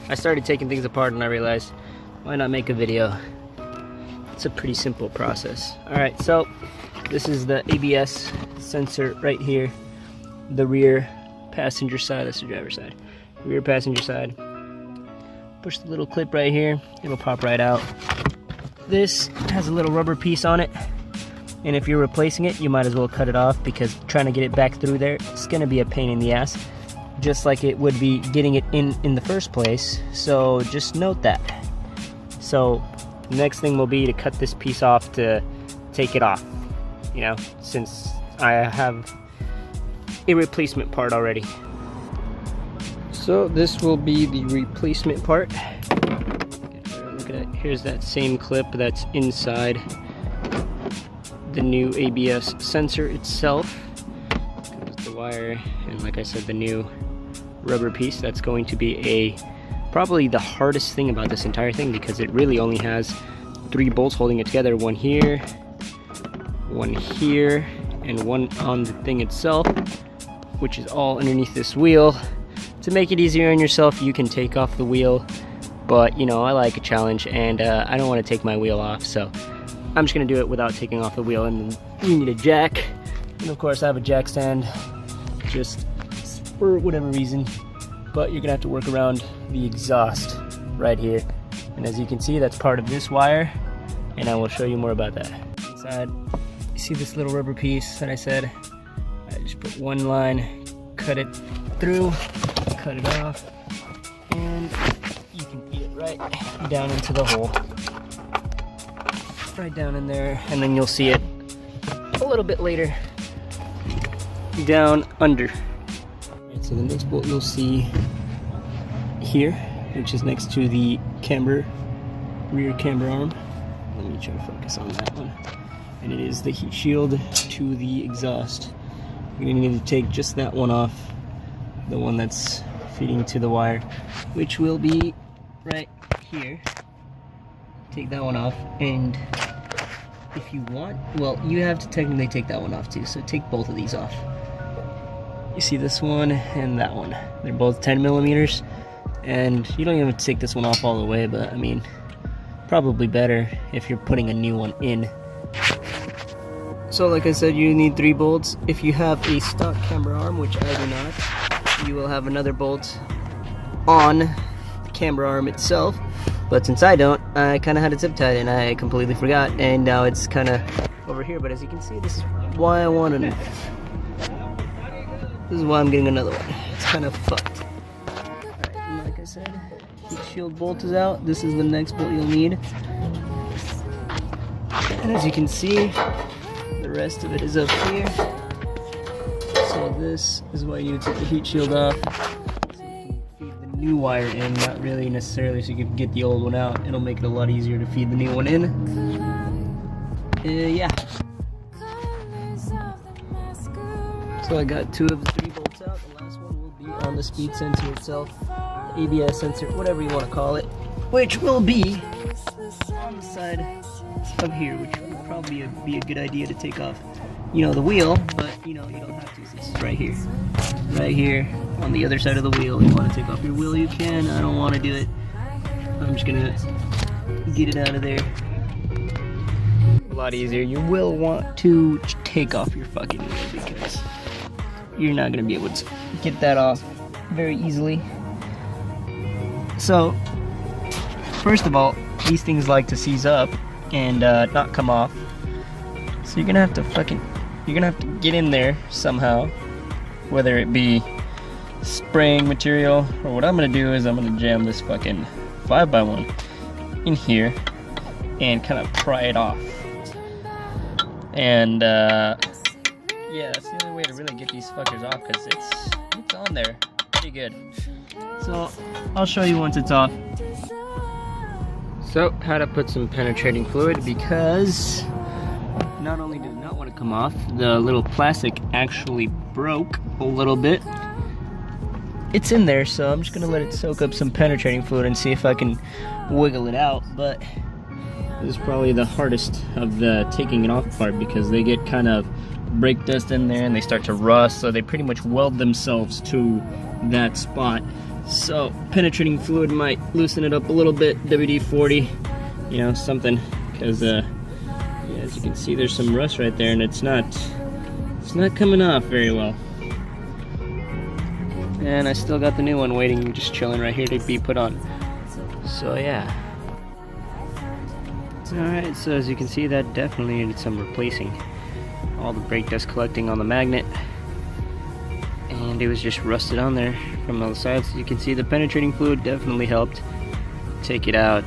I started taking things apart and I realized, why not make a video? It's a pretty simple process. Alright, so this is the ABS sensor right here. The rear passenger side, that's the driver's side. Rear passenger side. Push the little clip right here, it'll pop right out. This has a little rubber piece on it, and if you're replacing it, you might as well cut it off, because trying to get it back through there, it's gonna be a pain in the ass, just like it would be getting it in the first place. So just note that. So the next thing will be to cut this piece off to take it off, you know, since I have a replacement part already. So this will be the replacement part. Look at it. Here's that same clip that's inside the new ABS sensor itself. There's the wire, and like I said, the new rubber piece. That's going to be probably the hardest thing about this entire thing, because it really only has 3 bolts holding it together. One here, and one on the thing itself, which is all underneath this wheel. To make it easier on yourself, you can take off the wheel, but you know, I like a challenge, and I don't want to take my wheel off, so I'm just going to do it without taking off the wheel. And you need a jack, and of course I have a jack stand, just for whatever reason, but you're going to have to work around the exhaust right here. And as you can see, that's part of this wire, and I will show you more about that. Inside, you see this little rubber piece that I said? I just put one line, cut it through, cut it off, and you can feed it right down into the hole. Right down in there, and then you'll see it a little bit later down under. Right, so the next bolt you'll see here, which is next to the camber, rear camber arm. Let me try to focus on that one. And it is the heat shield to the exhaust. You're going to need to take just that one off, the one that's feeding to the wire, which will be right here. Take that one off, and if you want, well, you have to technically take that one off too, so take both of these off. You see this one and that one, they're both 10 millimeters, and you don't even have to take this one off all the way, but I mean, probably better if you're putting a new one in. So like I said, you need 3 bolts. If you have a stock camber arm, which I do not, you will have another bolt on the camber arm itself. But since I don't, I kind of had it zip tied and I completely forgot, and now it's kind of over here. But as you can see, this is why I wanted it. This is why I'm getting another one. It's kind of fucked. Alright, and like I said, heat shield bolt is out. This is the next bolt you'll need. And as you can see, the rest of it is up here. So this is why you need to take the heat shield off, so you can feed the new wire in, not really necessarily so you can get the old one out. It'll make it a lot easier to feed the new one in. Yeah. So I got 2 of the 3 bolts out. The last one will be on the speed sensor itself, the ABS sensor, whatever you want to call it, which will be on the side of here, which would probably be a good idea to take off, you know, the wheel, but you know, you don't have to. This is right here. Right here on the other side of the wheel. If you want to take off your wheel, you can. I don't want to do it. I'm just gonna get it out of there. A lot easier. You will want to take off your fucking wheel, because you're not gonna be able to get that off very easily. So first of all, these things like to seize up and not come off, so you're gonna have to get in there somehow, whether it be spraying material, or what I'm gonna do is I'm gonna jam this fucking 5x1 in here and kind of pry it off. And yeah, that's the only way to really get these fuckers off, because it's on there pretty good. So I'll show you once it's off. So, how to put some penetrating fluid, because not only did it not want to come off, the little plastic actually broke a little bit. It's in there, so I'm just going to let it soak up some penetrating fluid and see if I can wiggle it out. But this is probably the hardest of the taking it off part, because they get kind of brake dust in there and they start to rust, so they pretty much weld themselves to that spot. So penetrating fluid might loosen it up a little bit. WD-40, you know, something, because yeah, as you can see, there's some rust right there, and it's not coming off very well. And I still got the new one waiting, just chilling right here to be put on. So yeah. Alright, so as you can see, that definitely needed some replacing. All the brake dust collecting on the magnet, and it was just rusted on there from all the sides. You can see the penetrating fluid definitely helped take it out.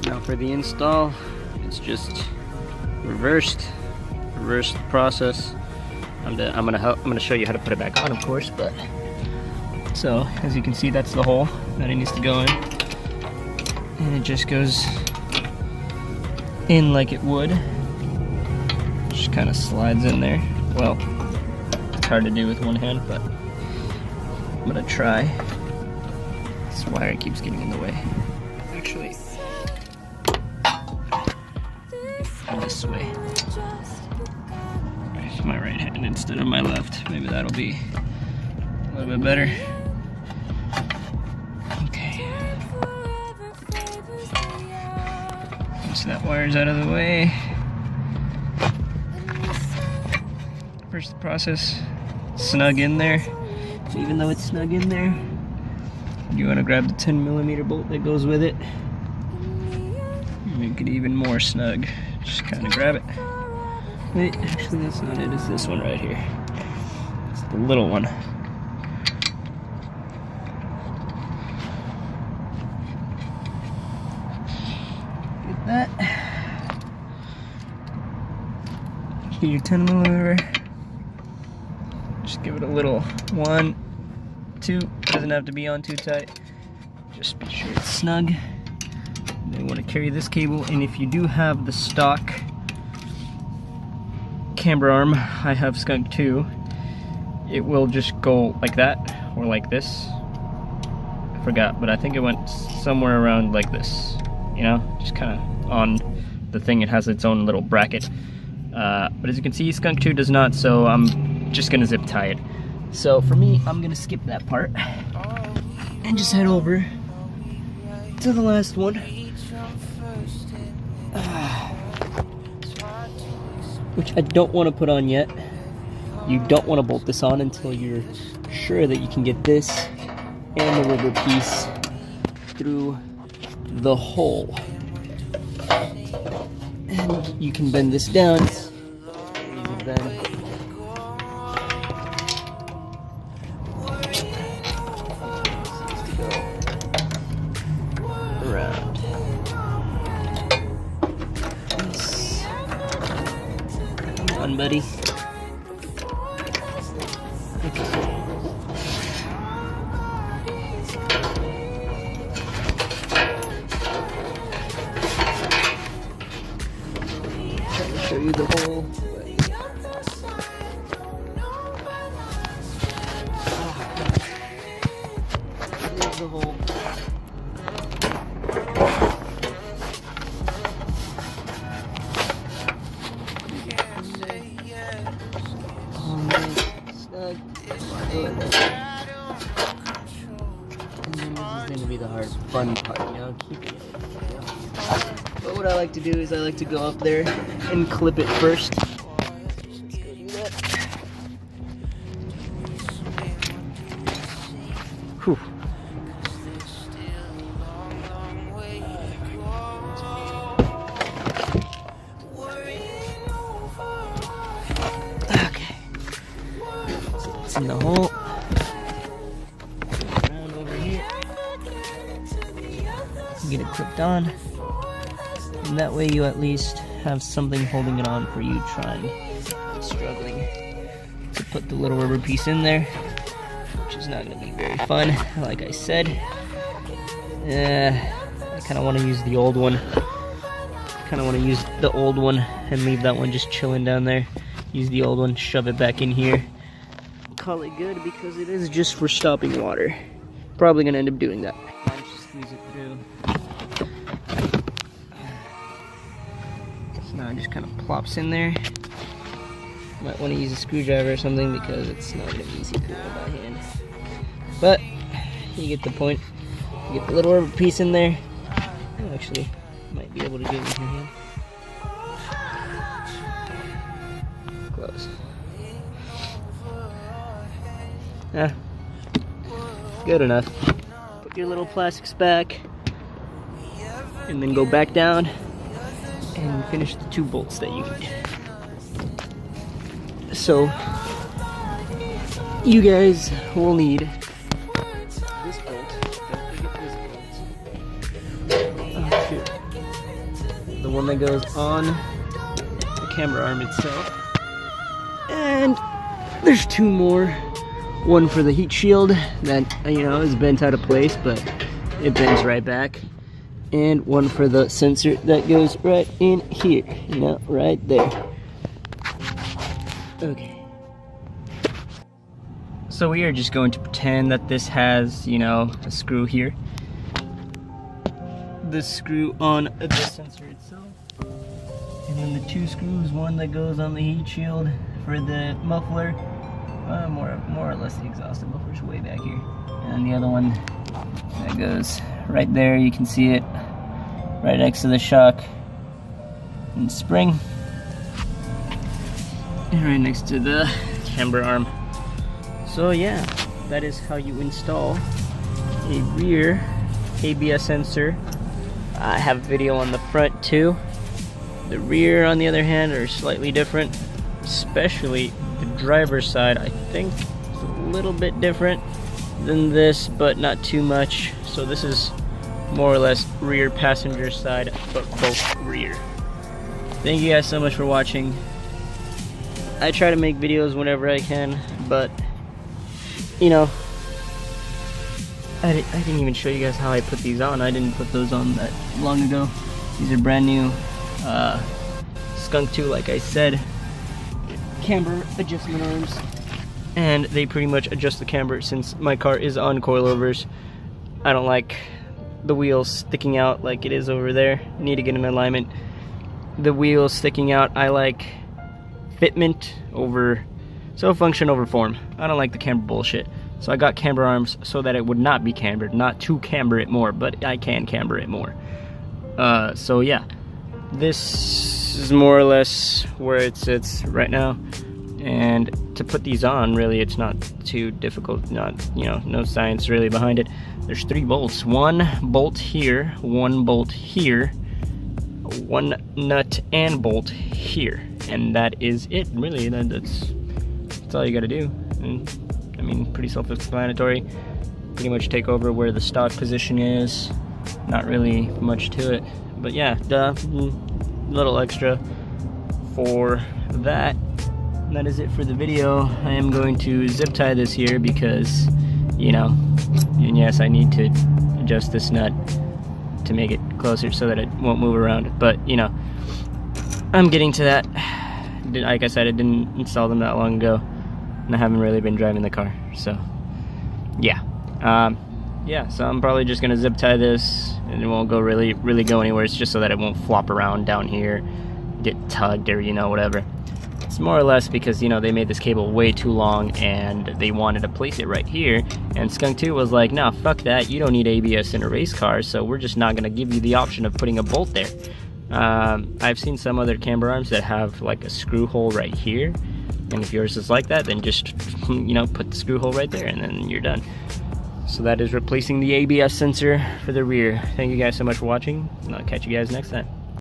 Now for the install, it's just reverse the process. I'm gonna show you how to put it back on, of course. But so as you can see, that's the hole that it needs to go in, and it just goes in like it would. Just kind of slides in there. Well, it's hard to do with one hand, but I'm gonna try. This wire keeps getting in the way. Actually, this way. With my right hand instead of my left. Maybe that'll be a little bit better. Okay. So that wire's out of the way. First the process, snug in there. Even though it's snug in there, you want to grab the 10mm bolt that goes with it. Make it even more snug. Just kind of grab it. Wait, actually that's not it, it's this one right here. It's the little one. Get that. Get your 10mm. Just give it a little 1, 2. Doesn't have to be on too tight. Just be sure it's snug. Then you want to carry this cable, and if you do have the stock camber arm, I have Skunk 2, it will just go like that or like this. I forgot, but I think it went somewhere around like this, you know, just kind of on the thing. It has its own little bracket, but as you can see, Skunk 2 does not, so I'm just gonna zip tie it. So for me, I'm gonna skip that part and just head over to the last one, which I don't want to put on yet. You don't want to bolt this on until you're sure that you can get this and the rubber piece through the hole. And you can bend this down. Around. Come on, buddy. Okay. Trying to show you the hole. There's the hole. And then this is going to be the hard, fun part, you know, keeping it. You know? But what I like to do is I like to go up there and clip it first. Let's go do that. Whew. Okay. It's in the hole. Around over here. Get it clipped on. And that way you at least have something holding it on for you struggling to put the little rubber piece in there, which is not going to be very fun, like I said. I kind of want to use the old one. And leave that one just chilling down there. Use the old one, shove it back in here. Call it good, because it is just for stopping water. Probably going to end up doing that. Just squeeze it through. So now it just kind of plops in there. Might want to use a screwdriver or something, because it's not going to be easy to do it by hand. But You get the point. You get the little rubber piece in there. I actually might be able to get it with your hand. Close. Yeah, good enough. Put your little plastics back, and then go back down and finish the 2 bolts that you need. So, you guys will need this bolt. Don't forget this bolt. Oh, shoot. The one that goes on the camera arm itself. And there's 2 more. One for the heat shield that, you know, is bent out of place, but it bends right back. And one for the sensor that goes right in here, you know, right there. Okay. So we are just going to pretend that this has, you know, a screw here. This screw on the sensor itself. And then the 2 screws, one that goes on the heat shield for the muffler. More or less the exhaust muffler's way back here. And the other one that goes right there, you can see it right next to the shock and spring. And right next to the camber arm. So yeah, that is how you install a rear ABS sensor. I have a video on the front too. The rear, on the other hand, are slightly different, especially the driver's side. I think it's a little bit different than this, but not too much. So this is more or less rear passenger side, but both rear. Thank you guys so much for watching. I try to make videos whenever I can, but you know, I didn't even show you guys how I put these on. I didn't put those on that long ago. These are brand new. Skunk 2, like I said, camber adjustment arms, and they pretty much adjust the camber. Since my car is on coilovers, I don't like the wheels sticking out like it is over there. Need to get in alignment. The wheels sticking out, I like fitment over, so function over form. I don't like the camber bullshit. So I got camber arms so that it would not be cambered, not to camber it more, but I can camber it more. So yeah, this is more or less where it sits right now. And to put these on, really, it's not too difficult. Not, you know, no science really behind it. There's 3 bolts. 1 bolt here, 1 bolt here, 1 nut and bolt here, and that is it. Really, that's all you got to do. And, I mean, pretty self-explanatory. Pretty much take over where the stock position is. Not really much to it, but yeah, little extra for that. And that is it for the video. I am going to zip tie this here because, you know, and yes, I need to adjust this nut to make it closer so that it won't move around. But, you know, I'm getting to that. Like I said, I didn't install them that long ago, and I haven't really been driving the car. So, yeah. Yeah, so I'm probably just gonna zip tie this, and it won't go really go anywhere. It's just so that it won't flop around down here, get tugged, or, you know, whatever. It's more or less because, you know, they made this cable way too long and they wanted to place it right here, and Skunk 2 was like, nah, fuck that, you don't need ABS in a race car, so we're just not gonna give you the option of putting a bolt there. I've seen some other camber arms that have like a screw hole right here, and if yours is like that, then just, you know, put the screw hole right there and then you're done. So that is replacing the ABS sensor for the rear. Thank you guys so much for watching, and I'll catch you guys next time.